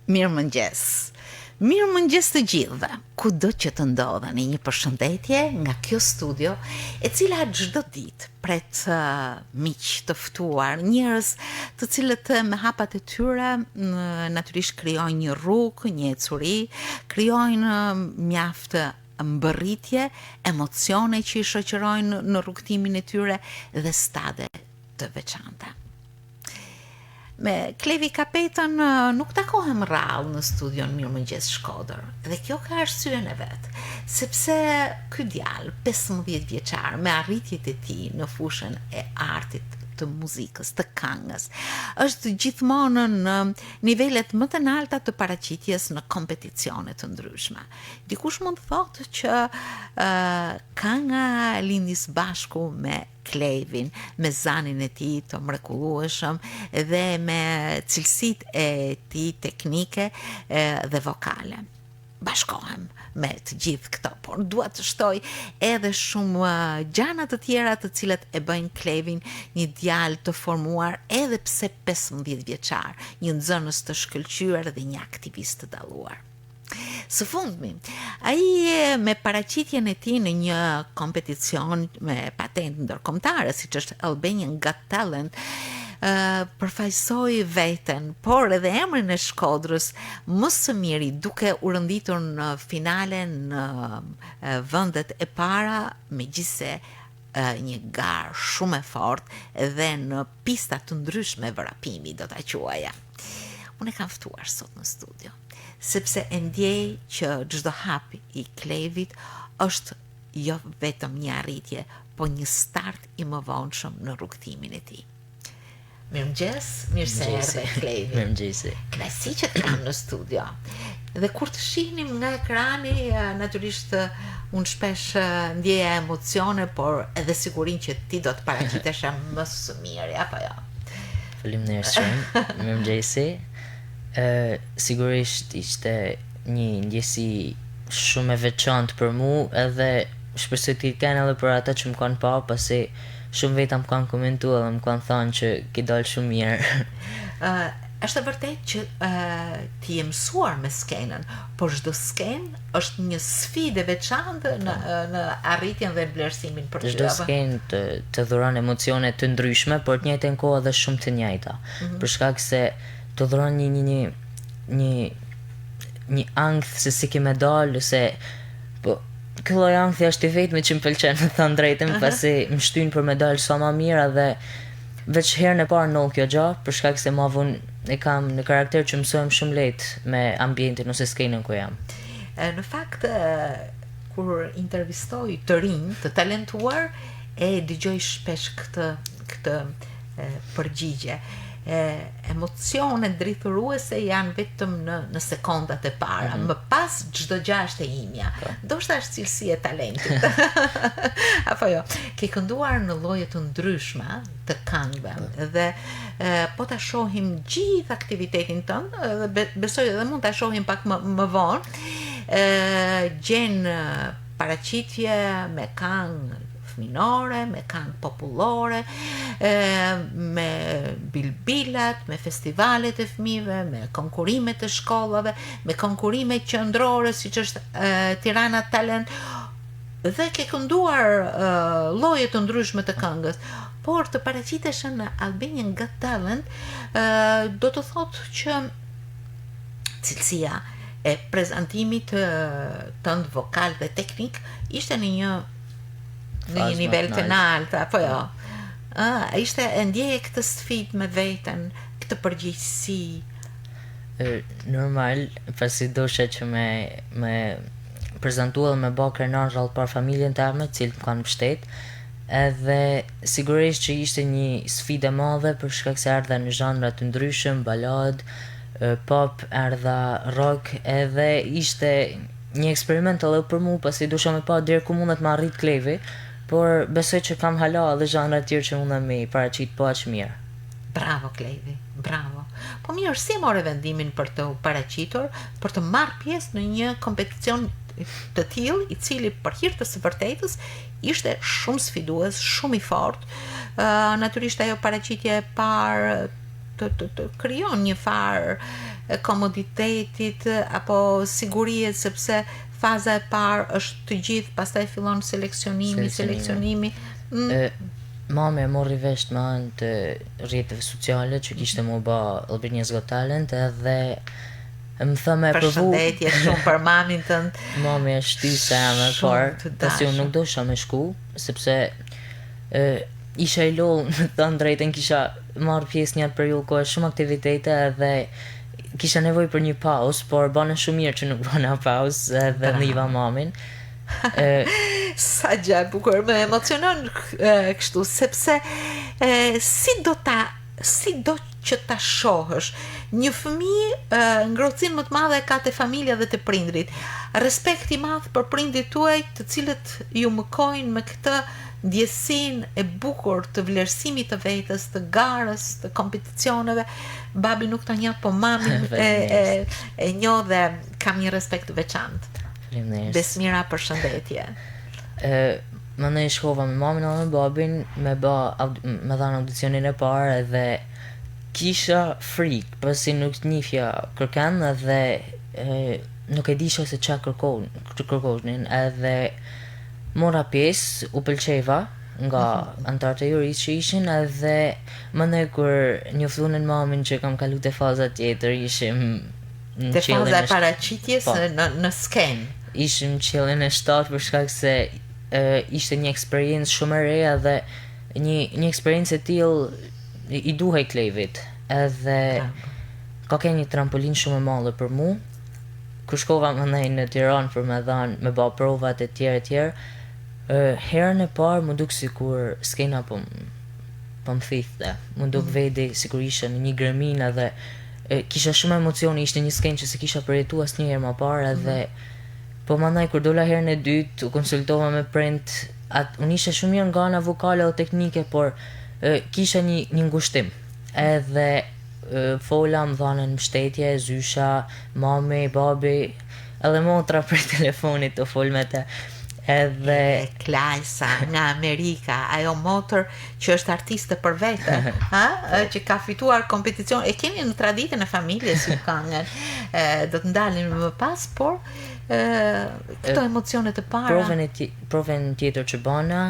Mirëmëngjes. Mirëmëngjes të gjithëve. Kudo që të ndodheni, një përshëndetje nga kjo studio, e cila çdo ditë pret miq të ftuar, njerëz të cilët me hapat e tyre natyrisht krijojnë një rrugë, një ecuri, krijojnë mjaft mbërritje, emocione që i shoqërojnë në rrugtimin e tyre dhe stade të veçanta. Me Klevi Kapetën nuk takohem rrallë në studion Mirëmëngjes Shkodër. Dhe kjo ka arsyen e vet, sepse ky djalë 15 vjeçar me arritjet e tij në fushën e artit të muzikës, të këngës, është gjithmonë në nivelet më të larta të paraqitjes në kompeticione të ndryshme. Dikush mund të thotë që kënga lindis bashku me Klevin, me zanin e tij të mrekullueshëm dhe me cilësitë e tij teknike dhe vokale. Bashkohem me të gjithë këto, por dua të shtoj edhe shumë gjana të tjera të cilat e bëjnë Klevin një djalë të formuar edhe pse 15 vjeçar, një nxënës të shkëlqyer dhe një aktivist të dalluar. Së fundmi, ai me paraqitjen e tij në një kompeticion me patent ndërkombëtare, siç është Albanian Got Talent, përfaqësoi veten, por edhe emrin e Shkodrës më së miri, duke u renditur në finale në vendet e para, megjithse një garë shumë e fortë dhe në pista të ndryshme vrapimi, do ta quaja. Unë e kam ftuar sot në studio, sepse e ndjej që çdo hap i Klevit është jo vetëm një arritje, po një start i mëvonshëm në rrugtimin e tij. Mirëmëngjes, mirë se erdhe Klevi. Mirëmëngjes. Kënaqësi që të kam në studio. Dhe kur të shihnim nga ekrani, natyrisht unë shpesh ndjeja emocione, por edhe sigurinë që ti do të paraqitesh më së miri, apo jo? Faleminderit shumë. Mirëmëngjes. Sigurisht ishte një ndjesi shumë e veçantë për mua, edhe shpresoj të kenë edhe për ata që më kanë pa, pasi shumë veta më kanë komentuar dhe më kanë thënë që ki dalë shumë mirë. Është vërtet që ti je mësuar me skenën, por çdo skenë është një sfidë e veçantë në arritjen dhe vlerësimin për çdo skenë të dhuron emocione të ndryshme, por të njëjtën kohë edhe shumë të njëjta. Për shkak se të dhuron një ankth se si ke me dalë, se po ky lloj ankthi është i vetmi që më pëlqen, të thënë drejtën, pasi më shtyn për me dalë sa më mirë, dhe veç herën e parë ndoll kjo gjë, për shkak se ma vonë e kam në karakter që mësohem shumë lehtë me ambientin ose skenën ku jam. Në fakt, kur intervistoj të rinj, të talentuar, e dëgjoj shpesh këtë përgjigje. Emocione drithëruese janë vetëm në sekondat e para, më pas çdo gjë është e imja. Ndoshta është cilësi e talentit. Apo jo, ke kënduar në lloje të ndryshme të këngëve dhe po ta shohim gjithë aktivitetin tënd, dhe besoj edhe mund ta shohim pak më vonë, gjen paraqitje me këngë minore, me këngë popullore, me bilbilat, me festivalet e fëmijëve, me konkurimet e shkollave, me konkurime qendrore siç është Tirana Talent, dhe ke kënduar lloje të ndryshme të këngës, por të paraqitesh në Albanian Got Talent do të thotë që cilësia e prezantimit tënd vokal dhe teknik ishte në një nivel të lartë, apo jo? Ishte e ndjeje këtë sfidë me veten, këtë përgjegjësi? Normal, pasi dosha që me prezantua dhe me bë krenar rrallë par familjen teme, cilët më kanë mbështet, edhe sigurisht që ishte një sfidë e madhe për shkak se erdha në zhanra të ndryshëm, balad, pop, erdha rock, edhe ishte një eksperiment edhe për mua, pasi dosha me pa deri ku mundet me arrit Klevi, por besoj që kam hala edhe zhanra të tjerë që mundem me paraqit po aq mirë. Bravo Klevi, bravo. Po mirë, si morë vendimin për të paraqitur, për të marrë pjesë në një kompeticion të tillë, i cili për hir të së vërtetës ishte shumë sfidues, shumë i fortë. Natyrisht ajo paraqitje e parë të krijon një farë komoditetit apo sigurie, sepse faza e parë është të gjithë, pastaj fillon seleksionimi. Mami e morri vesh me anë të rrjeteve sociale që kishte mu ba Albania's Got Talent, edhe më tha me provu. Përshëndetje shumë për mamin tënd. Mami e shtyse me parë, pasi unë nuk dosha me shku, sepse isha i lol, me thënë drejtën, kisha marrë pjesë një periudhë kohë shumë aktivitete edhe kisha nevojë për një pauzë, por bane shumë mirë që nuk bana pauzë edhe niva mamin. Sa gjë e bukur, më emocionon kështu, sepse si do që ta shohësh një fëmijë, ngrohtësinë më të madhe ka te familja dhe te prindrit. Respekt i madh për prindrit tuaj, të cilët ju mëkojnë me këtë ndjesinë e bukur të vlerësimit të vetës, të garës, të kompeticioneve. Babi nuk ta njoh, po mamin e njoh dhe kam një respekt të veçantë. Besmira, përshëndetje. Më ne shkova me mamin dhe me babin me dhanë audicionin e parë, edhe kisha frikë, pasi nuk njifja kërkan edhe nuk e disha se qa kërkonin, edhe mora pjesë, u pëlqeva nga antarët e juris që ishin, edhe më ne kur njoftunin mamin që kam kalu te faza tjetër, ishim te faza e paraqitjes në skenë. Ishim qellin e 7 për shkak se ishte një eksperiencë shumë e reja dhe një eksperiencë e tillë i duhej klevit, edhe ka qenë një trampolin shumë e madhe për mu. Kur shkova më në Tiranë për me dhanë, me ba provat e tjerë, herën e parë më duk sikur skena po më thithte, më duk vedi sikur isha në një gremina dhe kisha shumë emocione, ishte një skenë që se kisha përjetu asnjëherë më parë, edhe po mandaj kur dola herën e dytë, u konsultova me prind, unë isha shumë mirë nga ana vokale o teknike, por kisha një ngushtim. Edhe fola, më dhanën mbështetje, zysha, mami, babi, edhe motra për telefonit të fol me te. Edhe Klajsa nga Amerika, ajo motër që është artiste për vete, që ka fituar kompeticion, e kemi në traditën e familjes ju këngën, do të ndalim më pas, por këto emocionet e para. Provën tjetër që bana,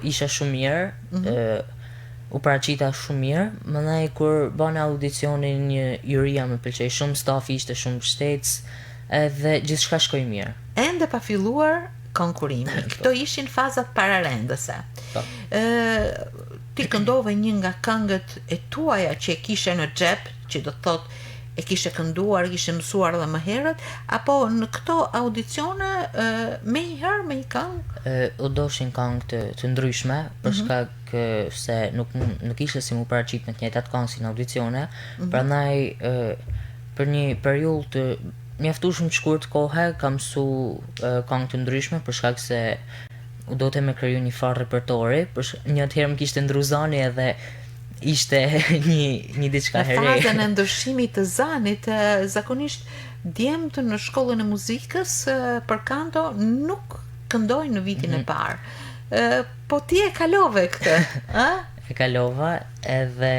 isha shumë mirë, u paraqita shumë mirë, mëndaj kur bana audicionin juria më pëlqej shumë, stafi ishte shumë mbështetës, edhe gjithçka shkoi mirë. Ende pa filluar konkurimi. Këto ishin fazat pararendëse. Ti këndove një nga këngët e tuaja që e kishe në xhep, që do të thotë e kishe kënduar, kishe mësuar dhe më herët, apo në këto audicione me një këngë? U doshin këngë të ndryshme, për shkak se nuk ishte si mu paraqit me të njëjtat këngë si në audicione, prandaj për një periudhë të mjaftueshëm të shkurt kohë kam mësu këngë të ndryshme, për shkak se u do të me kriju një farë repertori, një atëherë më kishte ndruzani edhe ishte një diçka here. Në fazën e ndryshimit të zanit, zakonisht djemt në shkollën e muzikës për kanto nuk këndoj në vitin e parë. Po ti e kalove këtë, E kalova, edhe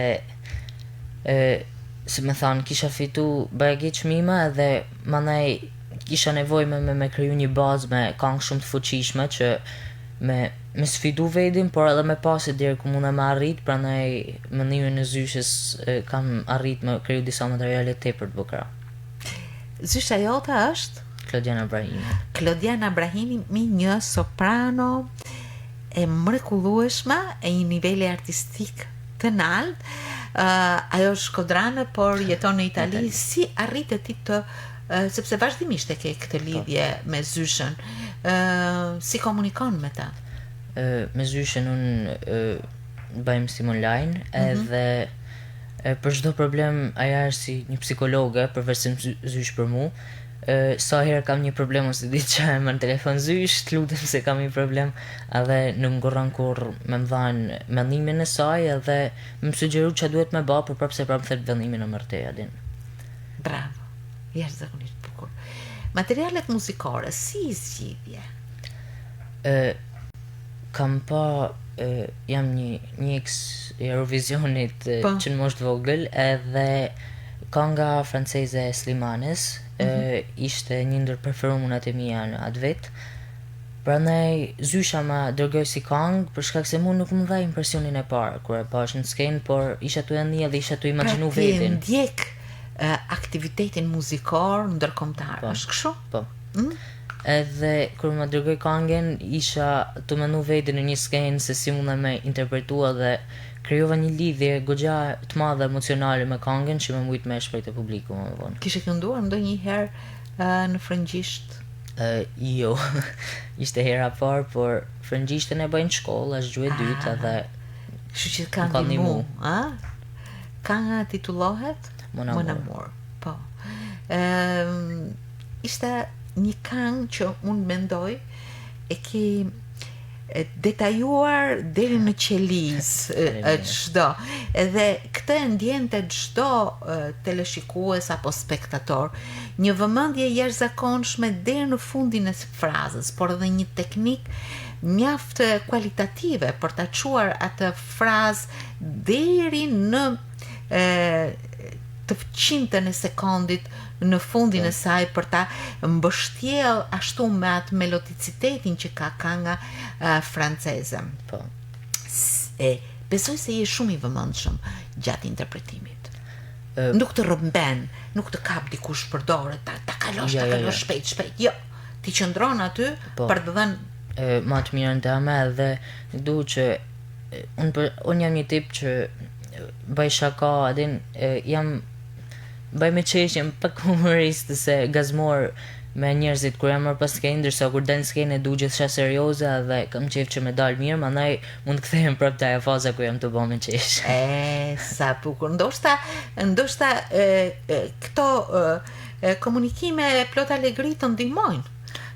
se me thanë, kisha fitu bëjegi qmima, edhe manaj kisha nevoj me kriju një bazë me këngë shumë të fuqishme që me sfidu vedin, por edhe me pasit dherë ku mund e me arrit, pra nej mënyrën e zyshës kam arrit me kriju disa materiale tepër të bukra. Zysha jota është? Klodiana Brahimi. Klodiana Brahimi, një soprano e mrekullueshme, e një niveli artistik të lartë. Ajo është shkodrane, por jeton në Itali. Si arritet ti sepse vazhdimisht e ke këtë lidhje me Zyshën, si komunikon me ta? Me Zyshën unë bëjmë sim online, edhe për çdo problem aja është si një psikologe, përveçse Zysh për mu. Sa herë kam një problem ose di që më në telefon Zysh, të lutem se kam një problem, edhe nuk ngurron kur me më dhanë mendimin e saj, edhe më sugjeru që duhet me ba, për prapse prapë thet vendimin e mërteja din. Bravo, jashtëzakonisht bukur. Materialet muzikore, si i zgjidhje? Kam pa jam një ex Eurovisionit Po. që në moshë të vogël, edhe kënga franceze e Slimanes ishte një ndër preferumunat e mia në atë vit. Prandaj zysha ma dërgoj si këngë për shkak se mu nuk më dha impresionin e parë kur e pash në skenë, por isha tu e ndje dhe isha tu imaginu Pra ti vetin. ndjek aktivitetin muzikor ndërkombëtar. Është kështu? Po. Edhe kur më dërgoj këngën isha të menu vetin në një skenë se si mundem me interpretua dhe krijova një lidhje goxha të madhe emocionale me këngën që më mujt me shpreh te publiku më vonë. Kishe kënduar ndonjëherë në frëngjisht? Jo, ishte hera parë, por frëngjishtën e bëjnë shkollë, është gjuhë e dytë edhe Kështu që ka ka ndihmu, ndihmu. a? Kënga titullohet Mon Amour. Po. Ishte një këngë që unë mendoj e ki detajuar deri në qeliz çdo. Edhe këtë e ndjente çdo teleshikues apo spektator. Një vëmendje jashtëzakonshme deri në fundin e frazës, por edhe një teknik mjaft kualitative për ta çuar atë frazë deri në të qintën e sekondit në fundin e saj për ta mbështjell ashtu me atë melodicitetin që ka kënga franceze. Po. Besoj se je shumë i vëmendshëm gjatë interpretimit. Nuk të rrëmben, nuk të kap dikush për dorë, ta kalosh, shpejt. Jo, ti qëndron aty për të dhënë ma të mirën teme edhe du që unë jam një tip që bëj shaka, adin bëj me qesh, jam pak humorist se gazmor me njerëzit kur jam marrë pas skenë, ndërsa kur del në skenë du gjithçka serioze dhe kam qef që me dal mirë, mandaj mund të kthehem prap te ajo faza ku jam të bë me qesh. Sa bukur. Ndoshta këto komunikime plot alegri të ndihmojnë.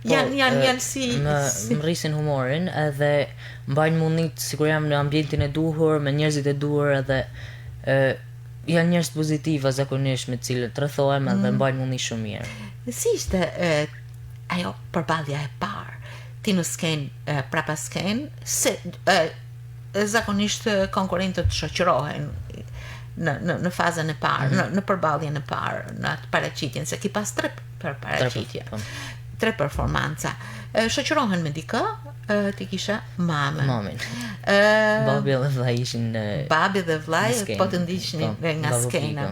Janë si më rrisin humorin edhe mbajnë mundit sikur jam në ambientin e duhur me njerëzit e duhur edhe janë njerëz pozitiva zakonisht me të cilët rrethohem edhe mbajnë mundi shumë mirë. Si ishte ajo përballja e parë? Ti në skenë, prapa skenë, se zakonisht konkurrentët shoqërohen në fazën e parë, në përballjen e parë, në atë paraqitjen, se ki pas tre paraqitje. 3 performanca. Shoqërohen me dikë, ti kisha mamin. Babi dhe vllai ishin babi dhe vllai po të ndiqnin nga skena.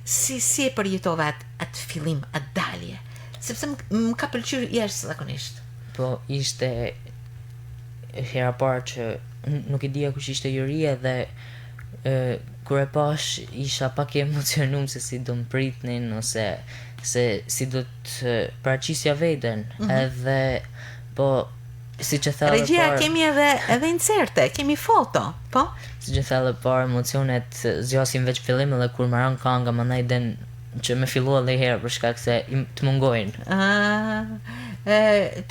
Si e përjetova atë fillim, atë dalje? Sepse më ka pëlqyer jashtëzakonisht. Po, ishte hera parë që nuk e dija kush ishte juria dhe kur e pash isha pak i emocionuar se si do më pritnin ose se si do të paraqisja veten. Edhe po si që thellë regjia kemi edhe inserte, kemi foto, po? Si që thellë parë emocionet zgjasin veç fillim edhe kur marrën kënga mandaj den që me fillua dhe herë për shkak se të mungojnë.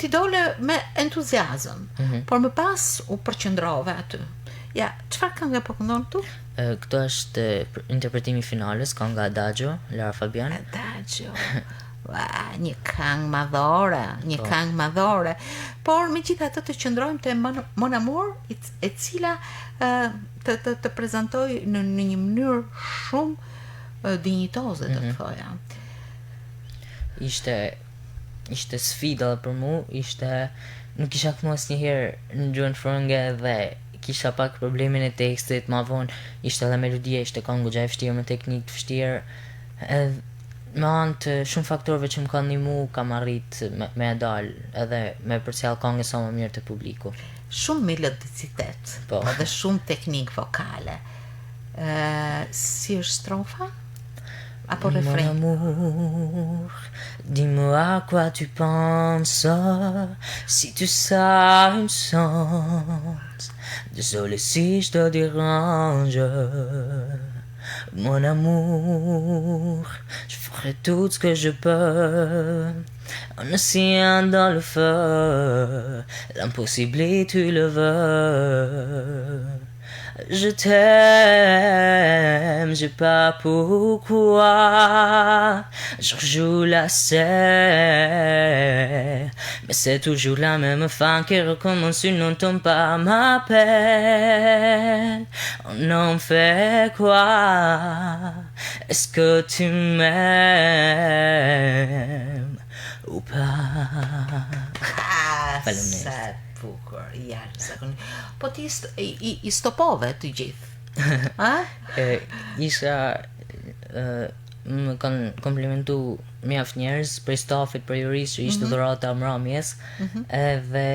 Ti dole me entuziazëm, por më pas u përqendrove aty. Ja, çfarë këngë po këndon tu? Këto është interpretimi finales, kënga Adagio, Lara Fabian. Adagio. Një këngë madhore. Por megjithatë të qëndrojmë te Mon Amour, e cila të prezantoi në një mënyrë shumë dinjitoze, do të thoja. Ishte sfida për mu, nuk kisha këmu asnjëherë në gjuhën frënge dhe kisha pak problemin e tekstit, ma vonë ishte edhe melodia, ishte këngë goxha e vështirë me teknikë të vështirë. Me anë të shumë faktorëve që më kanë ndihmu, kam arrit me dal edhe me përcjell këngën sa më mirë te publiku. Shumë melodicitet, po, dhe shumë teknikë vokale. Si është strofa? Apo refren? Mon amour, dis-moi à quoi tu penses, si tu sais me sens. Désolé si je te dérange. Mon amour, je ferai tout ce que je peux. Un océan dans le feu, l'impossible et tu le veux. Je t'aime, je sais pas pourquoi. Je rejoue la scène, mais c'est toujours la même fin qui recommence. Tu n'entends pas m'appelle. On en fait quoi? Est-ce que tu m'aimes ou pas? Faleminderit. Sa bukur, jashtëzakonisht. Po ti i stopove të gjithë. A? Isha më kanë komplimentu mjaft njerëz prej stafit, prej jurisë që ishte dhurata mramjes, edhe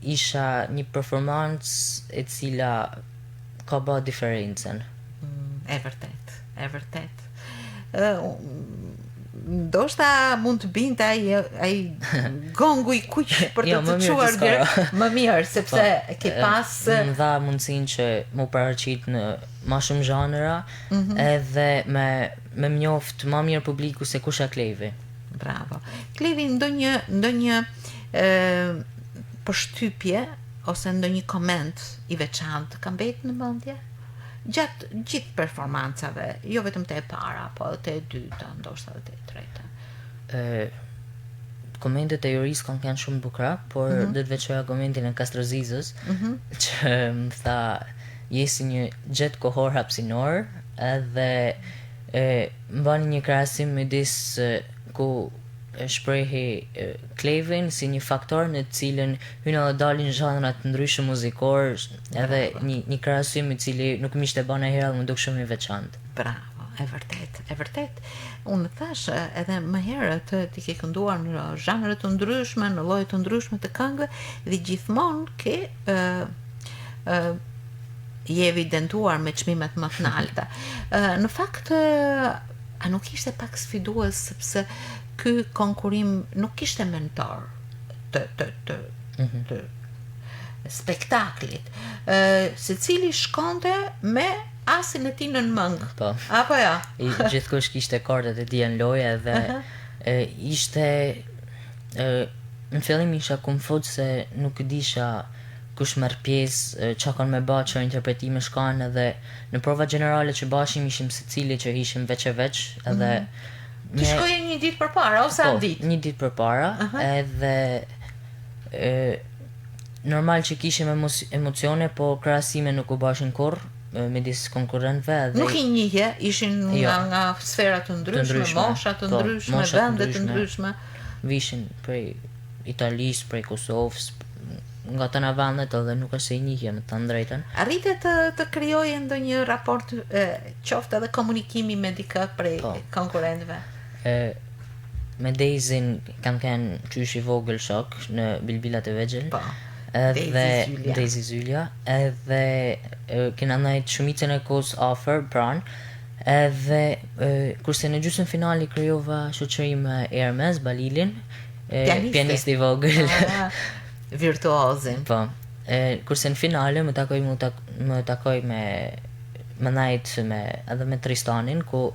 isha një performancë e cila ka bë diferencën. E vërtet. Ndoshta mund të binte ai gongu i kuq për të Jo, më të mirë çuar të s'ka. më mirë, sepse ke pas Më dha mundësinë që mu paraqit në ma shumë zhanëra, edhe me mjoft ma mirë publiku se kusha Klevi. bravo. Klevi, ndonjë përshtypje ose ndonjë koment i veçantë ka mbetë në mendje? Gjatë gjithë performancave, jo vetëm te e para, po te e dyta, ndoshta edhe te e treta. Komentet e juris kanë qenë shumë bukra, por dhe të veçoja komentin e Kastrozizës, që më tha, jesi një gjet kohor hapsinor, edhe mbani një krahasim midis ku shprehi Klevin si një faktor në të cilën hynë edhe dalin zhanra të ndryshëm muzikor, edhe një krahasim i cili nuk më ishte bën herë dhe më duk shumë i veçantë. Bravo, e vërtet. Unë thash edhe më herët ti ke kënduar në zhanre të ndryshme, në lloje të ndryshme të këngëve dhe gjithmonë ke je evidentuar me çmimet më të larta. Në fakt, a nuk ishte pak sfidues sepse ky konkurim nuk kishte mentor të spektaklit. Secili shkonte me asin e tij në mëng. Po. Apo ja? Gjithkush kishte kartat e tij në lojë dhe ishte në fillim isha konfuz se nuk disha kush merr pjesë, çka kanë me bë, çfarë interpretime shkanë, edhe në prova generale që bashim ishim secili që ishim veç e veç, edhe Ti shkoje një ditë përpara ose atë ditë? Një ditë përpara, edhe normal që kishim emocione, po krahasime nuk u bashin kurrë midis konkurrentëve, edhe Nuk i njihje, ishin nga sfera të ndryshme, mosha të ndryshme, vende të ndryshme. Vishin prej Italisë, prej Kosovës, nga të në vendet edhe nuk është se i njihje me të drejtën. Arrite të krijoje ndonjë raport qoftë edhe komunikimi me dikë prej konkurrentëve? Me Dejzin kanë kënë qysh i vogël shok në Bilbilat e Vegjël. Po. Dejzi Zylja, edhe kena ndajt shumicën e kohës afër pranë, edhe kurse në gjysmën finali krijova shoqëri me Ermes Balilin, pianisti i vogël. Virtuozin. Po. Kurse në finale më takoj me ndajt edhe me Tristanin, ku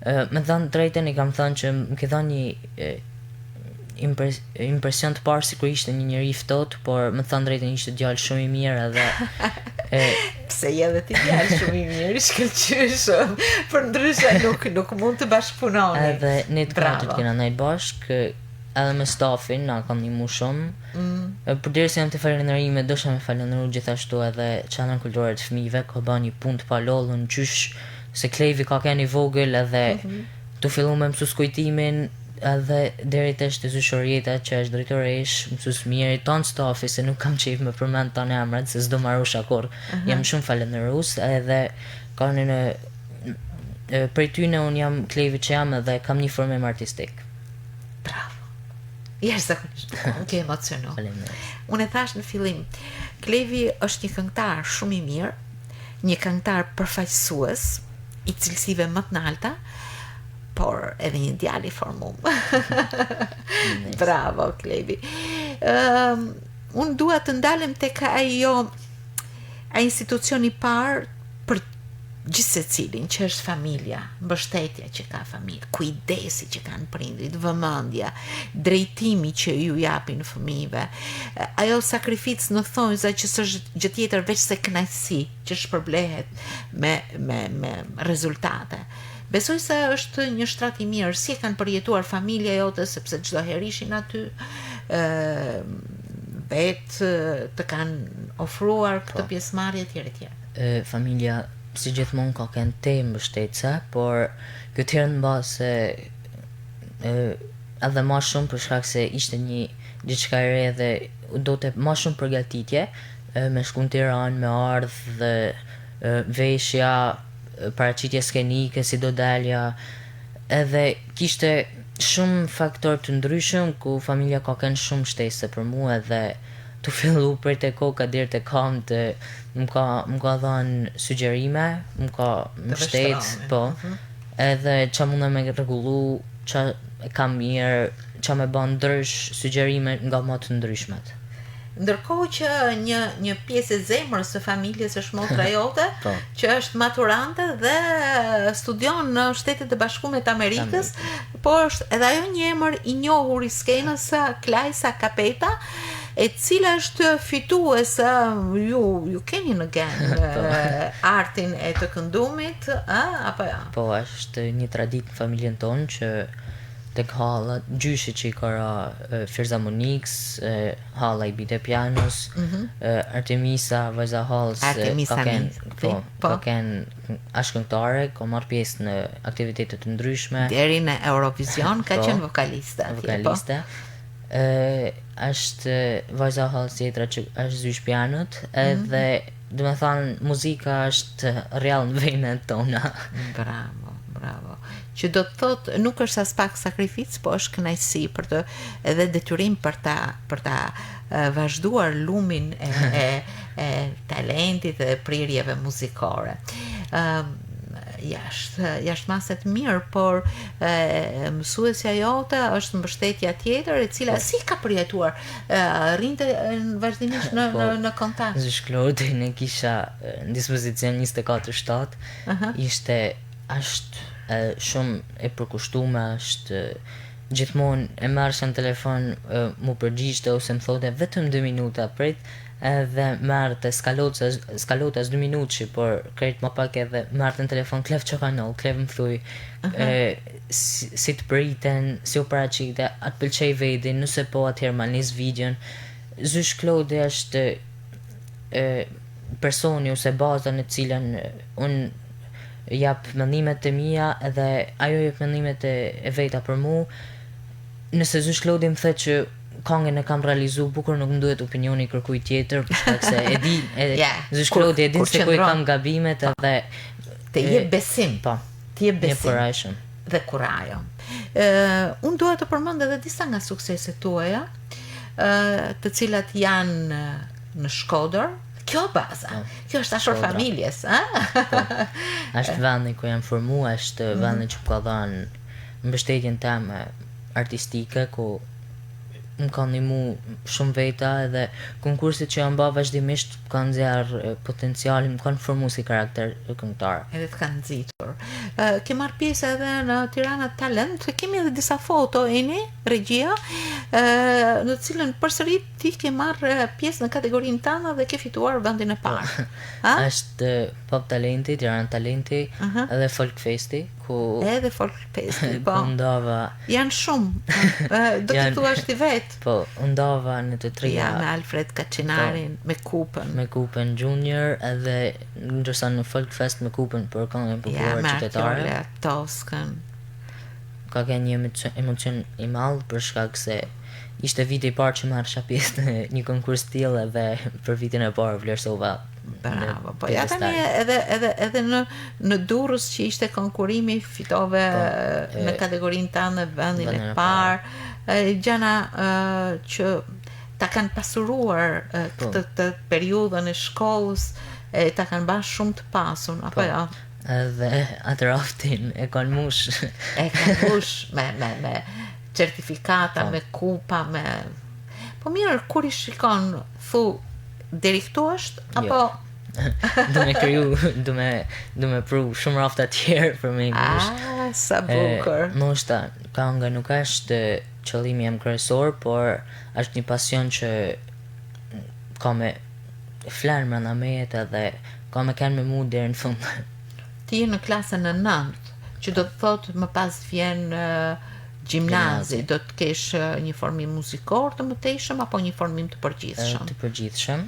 me thënë drejtën i kam thënë që më ke dhënë një impresion të parë sikur ishte një njeri i ftohtë, por më thënë drejtën ishte djalë shumë i mirë edhe pse je edhe ti djalë shumë i mirë, i shkëlqyeshëm, për ndryshe nuk mund të bashkëpunoni. Edhe ne të katërt kena ndajt bashkë, edhe me stafin na kam ndihmu shumë. Përderisa jam të falenderime, dosha me falenderu gjithashtu edhe Qendrën Kulturore të Fëmijëve, ka bën një punë të palollën, qysh se Klevi ka qenë i vogël edhe tu fillu me mësus kujtimin, edhe deri tesh të Zyshorieta që është drejtoresh, mësus mirë, ton stafi se nuk kam qejf me përmend tonë emrat se s'do marrusha kurrë. Jam shumë falenderues edhe kanë në prej tyne unë jam Klevi që jam edhe kam një formim artistik. Bravo. Jashtëzakonisht, unë ke emocionuar. Faleminderit. Unë e thash në fillim, Klevi është një këngëtar shumë i mirë, një këngëtar përfaqësues i cilësive më të larta, por edhe një djalë i formum. Bravo, Klevi. Unë dua të ndalem tek ai institucioni i parë për gjithsecilin që është familja, mbështetja që ka familja, kujdesi që kanë prindrit, vëmendja, drejtimi që ju japin fëmijëve, ajo sakrificë në thonjza që s'është gjë tjetër veç se kënaqësi që shpërblehet me rezultate. Besoj se është një shtrat i mirë, si e kanë përjetuar familja jote, sepse çdo herë ishin aty, vetë të kanë ofruar këtë pjesëmarrje etj. Familja si gjithmonë ka kënë te mbështetëse, por këtë herë në base edhe ma shumë për shkak se ishte një diçka e re dhe do të ma shumë përgatitje me shku në Tiranë, me ardhë dhe veshja, paraqitje skenike, si do dalja, edhe kishte shumë faktor të ndryshëm ku familja ka kënë shumë shtesë për mua edhe të fillu prej të koka deri të kam të më ka dhënë sugjerime, më ka mbështet, po, edhe qa mundë me rregullu, qa ka mirë, qa me bën ndrysh sugjerime nga më të ndryshmet. Ndërkohë që një pjesë e zemrës së familjes është motra jote, që është maturante dhe studion në Shtetet e Bashkuara të Amerikës, po është edhe ajo një emër i njohur i skenës, Klajsa Kapeta, e cila është fituese, ju keni në gen artin e të këndumit, apo ja? Po, është një tradit në familjen tonë që tek halla, gjyshi që i kara Firza Monix, halla i bite pianos, Artemisa, vajza hallës, ka kenë ashkëngtare, ka marrë pjesë në aktivitetet të ndryshme. Deri në Eurovision ka qenë vokaliste. Vokaliste. Është vajza hallës tjetra që është zysh pianot, edhe do me thanë muzika është real në venët tona. Bravo. Që do të thotë nuk është as pak sakrificë, po është kënaqësi për të edhe detyrim për ta vazhduar lumin e talentit dhe prirjeve muzikore. Jashtë maset mirë, por mësuesja jote është mbështetja tjetër, e cila si ka përjetuar, rrinte vazhdimisht në kontakt. Zysh Klodi ne kisha në dispozicion 24/7, është shumë e përkushtume, është gjithmonë e marrësha në telefon, mu përgjishte ose më thote vetëm 2 minuta prit, edhe marrë të skalotas 2 minutë, por krejt më pak edhe marrë në telefon, klef që kanal, klef më thuj, si të priten, si u paraqite, atë pëlqej vedin, nëse po atëherë ma nis videon. Zysh Klodi është personi ose baza në cilën unë jap mendimet e mia edhe ajo jep mendimet e veta për mu. Nëse Zysh Klodi më the që këngën e kam realizu bukur, nuk më duhet opinioni kërkuj tjetër, për shkak se e di, Zysh Klodi e din se ku i kam gabimet edhe të jep besim, të jep besim dhe kurajo. Unë dua të përmend edhe disa nga sukseset tuaja, të cilat janë në Shkodër. Kjo baza, kjo është ashur familjes, është vendi ku jam formu, është vendi që ka dhënë mbështetjen time artistike, ku më ka ndihmu shumë veta, edhe konkursit që jam bë vazhdimisht kanë nxjerr potencialin, më kanë formu si karakter këngëtar. Edhe të kanë nxitur. Ke marrë pjesë edhe në Tirana Talent, kemi edhe disa foto regjia, në të cilën përsëri ti ke marrë pjesë në kategorinë tënde dhe ke fituar vendin e parë. Është Pop Talenti, Tirana Talenti, edhe Folk Festi, edhe Folk Festi, po. Ndava. Janë shumë. Do të thuash ti vet. Po, ndava në të treja. Me Alfred Kaçinarin, me Kupën. Me Kupën Junior, edhe ndërsa në Folk Fest me Kupën për këngën e bukur qytetare. Ja, me Toskën. Ka qenë një emocion i madh për shkak se ishte viti i parë që marrsha pjesë në një konkurs tillë dhe për vitin e parë vlerësova. Bravo, po ja tani edhe në Durrës që ishte konkurimi, fitove në kategorinë tënde vendin e parë, gjana që ta kanë pasuruar këtë periudhën e shkollës, ta kanë bërë shumë të pasur, apo jo? Edhe atë raftin e kanë mush. Me certifikata, me kupa, Po mirë, kur i shikon, thu, deri këtu është, apo du me kriju, du me pru shumë rafta tjerë për me ngusht. Sa bukur. Ndoshta kënga nuk është qëllimi jam kryesor, por është një pasion që ka me flan brenda meje edhe ka me kanë me mu deri në fund. Ti je në klasën e 9, që do të thotë më pas vjen gjimnazi, do të kesh një formim muzikor të mëtejshëm apo një formim të përgjithshëm? Të përgjithshëm.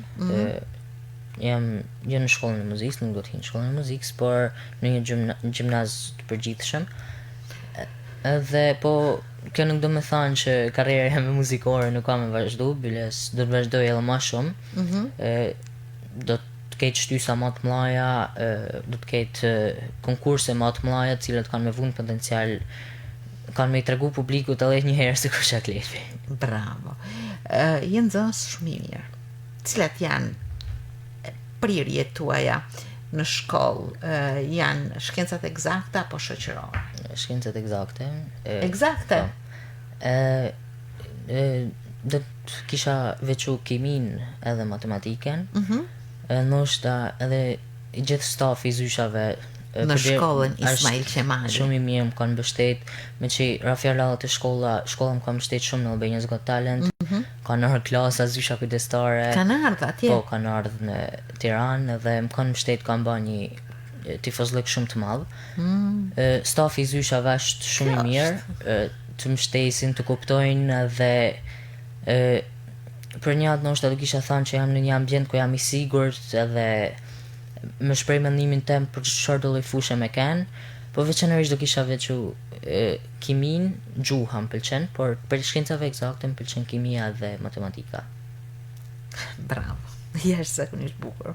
Jam në shkollën e muzikës, nuk do të hi në shkollën e muzikës, por në një gjimnaz të përgjithshëm. Edhe po kjo nuk do me thënë që karriera jam muzikore nuk ka me vazhdu, biles do të vazhdoj edhe më shumë. Do të ketë shtysa më të mëdha, do të ketë konkurse më të mëdha, të cilat kanë me vënë potencial, kanë me i tregu publikut edhe një herë sikur Shaklefi. Bravo. Je nxënës shumë i mirë. Cilat janë prirjet tuaja në shkollë? Janë shkencat eksakte apo shoqërore? Shkencat eksakte. Eksakte? Do të kisha veçu kimin edhe matematiken. Ndoshta edhe i gjithë stafi i zyshave në shkollën Ismail Qemali. Shumë i mirë më kanë mbështet, me që rafjallat e shkolla më kanë mbështet shumë në Albania's Got Talent. Kanë ardhur klasa zysha kujdestare. Kanë ardhur atje? Po, kanë ardhur në Tiranë dhe më kanë mbështet, kanë bërë një tifozllëk shumë të madh. Stafi i zyshave është shumë i mirë, të mbështesin, të kuptojnë dhe për një atë ndoshta do kisha thënë që jam në një ambient ku jam i sigurt edhe me shprej mendimin tem për çfarë do lloj fushë me kanë, po veçanërisht do kisha veçu kimin, gjuha më pëlqen, por për shkencave eksakte më pëlqen kimia dhe matematika. Bravo, jashtëzakonisht bukur.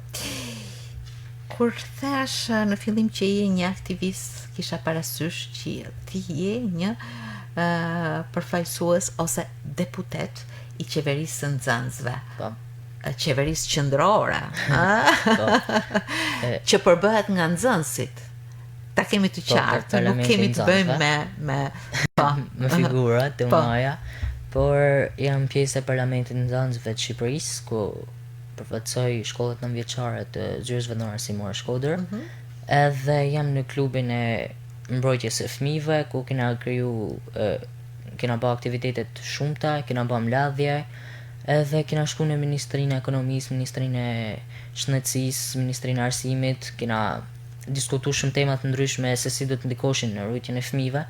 Kur thash në fillim që je një aktivist, kisha parasysh që ti je një përfaqësues ose deputet i qeverisë së nxënësve. Po. Qeverisë qendrore, që përbëhet nga nxënësit. Ta kemi të qartë, nuk kemi të bëjmë me figura të mëdha, por jam pjesë e Parlamentit të Nxënësve të Shqipërisë, ku përfaqësoj shkollat nëntëvjeçare të Zyrës Vendore Simor Shkodër, edhe jam në klubin e mbrojtjes së fëmijëve, ku kena bë aktivitetet shumëta, kena bë mbledhje, edhe kena shku në Ministrinë e Ekonomisë, Ministrinë e Shëndetësisë, Ministrinë e Arsimit, kena diskutuar shumë tema të ndryshme se si do të ndikoshin në rujtjen e fëmijëve.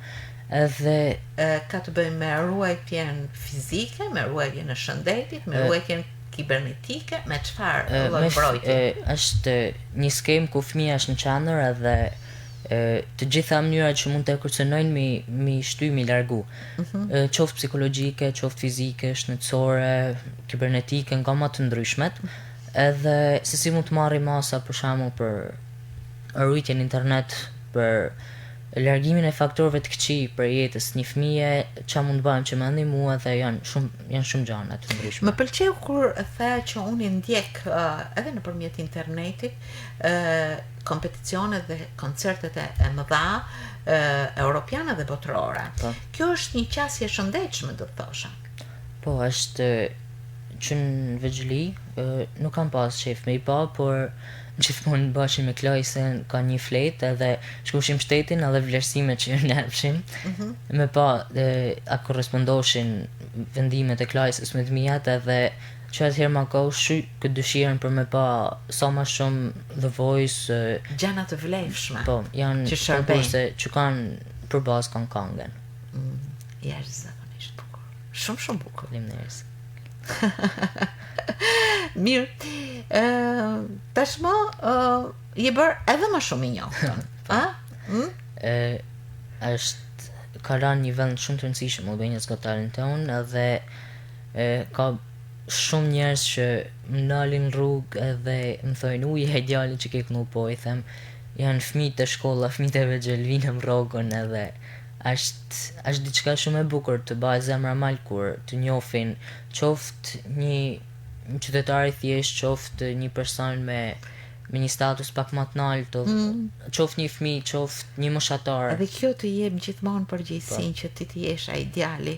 Edhe ka të bëjë me ruajtjen fizike, me ruajtjen e shëndetit, me ruajtjen kibernetike, me çfarë lloj mbrojtje? Është një skemë ku fëmia është në qendër edhe të gjitha mënyrat që mund të kërcënojnë mi shty, mi largu. Qoftë psikologjike, qoftë fizike, shëndetësore, kibernetike, nga më të ndryshmet. Edhe se si mund të marri masa për shembull për rritjen në internet, për largimin e faktorëve të këqij për jetës një fëmije, çfarë mund të bëjmë që më ndihmua dhe janë shumë gjëra të ndryshme. Më pëlqeu kur the që unë ndjek edhe nëpërmjet internetit kompeticionet dhe koncertet e mëdha europiane dhe botërore. Kjo është një qasje e shëndetshme, do të thosha. Po, është që në vegjëli nuk kam pas qef me i pa, por gjithmonë bashkë me klajsen ka një fletë edhe shkushim shtetin edhe vlerësime që nervshim me pa a korrespondoshin vendimet e klajsës me të mijat edhe që atëherë ma ka ushy këtë dëshirën për me pa sa ma shumë The Voice, gjana të vlefshme. Po, janë konkurse që kanë për bazë kanë kangën. Jashtëzakonisht bukur. Shumë bukur. Faleminderit. Mirë. Tashmë je bërë edhe më shumë i njohur. Ka rënë një vend shumë të rëndësishëm Albania's Got Talent edhe ka shumë njerëz që më dalin rrugë edhe më thojnë uje e djalin që ke kënu, po i them janë fëmijë të shkolla, fëmijë të vegjël vinë më rrogën edhe është diçka shumë e bukur të bëjë zemra mal kur të njohin qoftë një qytetar i thjesht, qoftë një person me një status pak më të lartë, qoftë një fëmijë, qoftë një moshatar. Edhe kjo të jep gjithmonë përgjegjësinë që ti të jesh ai djali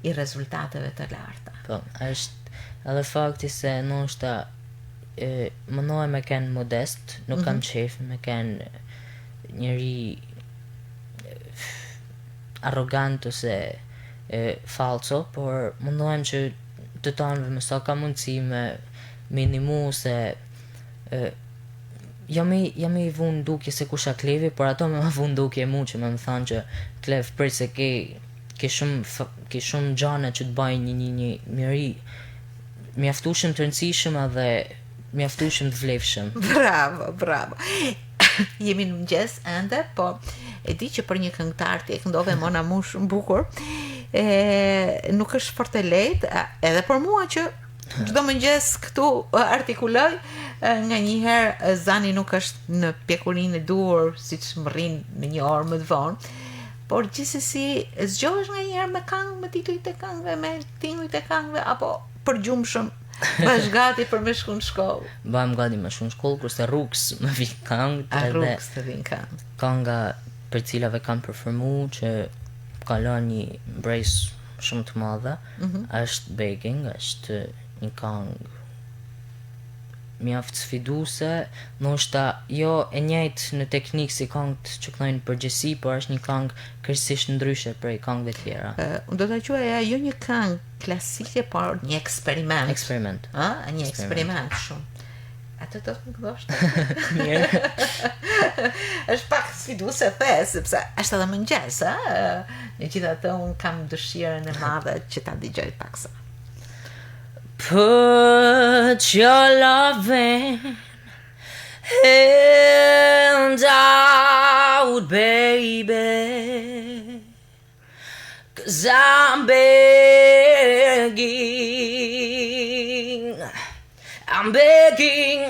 i rezultateve të larta. Po, është edhe fakti se ndoshta mënohem me ken modest, nuk kam qef me ken njëri arrogant ose falso, por mënohem që të tanëve më sa ka mundësi me minimu se jam i vun dukje se kusha Klevi, por ato me ma vun dukje mu që me më thanë që Klev prej se ke shumë gjane që të bajnë një njëri mjaftueshëm të rëndësishëm edhe mjaftueshëm të vlefshëm. Bravo. Jemi në mëngjes ende, po e di që për një këngëtar ti e këndove Mona Mu shumë bukur, nuk është fort e lehtë, edhe për mua që çdo mëngjes këtu artikuloj, nga njëherë zani nuk është në pjekurinë e duhur siç më rrin në një orë më të vonë, por gjithsesi zgjohesh nga njëherë me këngë, me titujt e këngëve, me timujt e këngëve, apo përgjumshëm bash gati për me shku në shkollë. Bëhem gati me shku në shkollë, kurse rrugës më vin këngë. Rrugës të vin këngë. Kënga për cilave kam përformu që kalon një brejs shumë të madhe, është Begging, është një këngë mjaft sfiduese, ndoshta jo e njëjtë në teknikë si këngët që këndojnë përgjithësi, por është një këngë kryesisht ndryshe prej këngëve të tjera. Unë do ta quaja jo një këngë klasike, por një eksperiment. Një eksperiment shumë. Atë do të më këndosh? Mirë. Është pak sfiduese sepse është edhe mëngjes, megjithatë unë kam dëshirën e madhe që ta dëgjoj paksa. Put your loving hand out, baby, 'cause I'm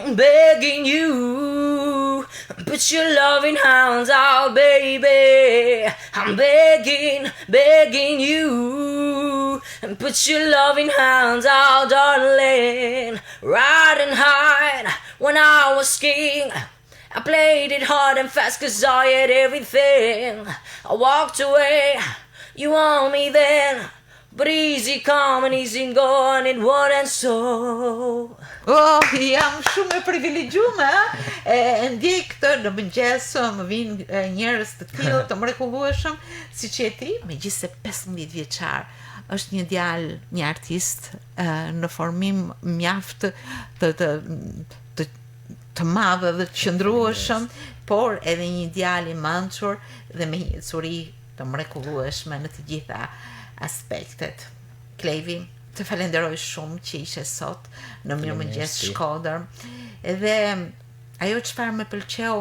begging you. Put your loving hands out, baby. I'm begging you. Put your loving hands out, darling. Riding high when I was king. I played it hard and fast 'cause I had everything. I walked away, you want me then, but easy come and easy go, and it wasn't so. Jam shumë e privilegjuar, ndjej këtë në mëngjes, më vinë njerëz të tillë të mrekullueshëm siç je ti, megjithëse 15 vjeçar. Është një djalë, një artist në formim mjaft të madh dhe të qëndrueshëm, por edhe një djalë i mençur dhe me një ecuri të mrekullueshme në të gjitha aspektet. Klevi, të falenderoj shumë që ishe sot në Mirëmëngjes Shkodër. Edhe ajo çfarë më pëlqeu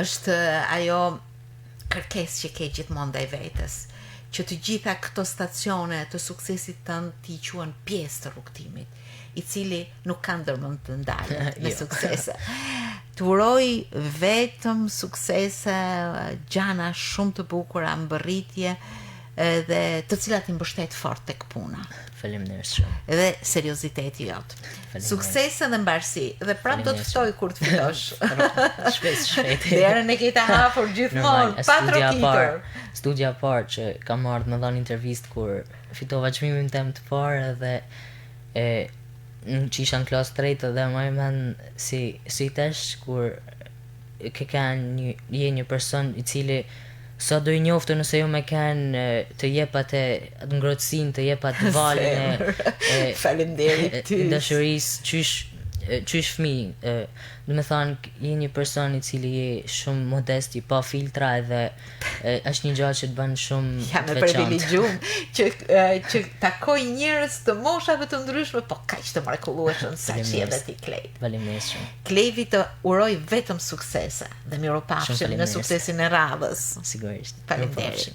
është ajo kërkesë që ke gjithmonë ndaj vetes, që të gjitha këto stacione të suksesit tënd t'i quhen pjesë të rrugtimit, i cili nuk ka ndërmend të ndalë me suksese. Të uroj vetëm suksese, gjana shumë të bukura, mbërritje dhe të cilat i mbështet fort tek puna. Faleminderit shumë. Dhe serioziteti jot. Suksese dhe mbarësi. Dhe prapë do të ftoj kur të fitosh. Shpejt. Derën e ke ta hapur gjithmonë, pa trokitur. Studia parë që kam marrë më dhënë intervistë kur fitova çmimin tim të parë dhe që isha në klasë tretë dhe më mend si tash kur ke kanë një person i cili sa do i njoftë nëse jo me kanë të jep atë ngrohtësinë, të jep atë valën Faleminderit ty. Dashurisë qysh fëmijë, do të thonë je një person i cili je shumë modest, i pa filtra edhe është një gjë që të bën shumë jam e privilegjuar që takoj njerëz të moshave të ndryshme, po kaq të mrekullueshëm sa që edhe ti Klej. Faleminderit shumë. Klevi të uroj vetëm suksese dhe mirupafshim në suksesin e radhës. Sigurisht. Faleminderit.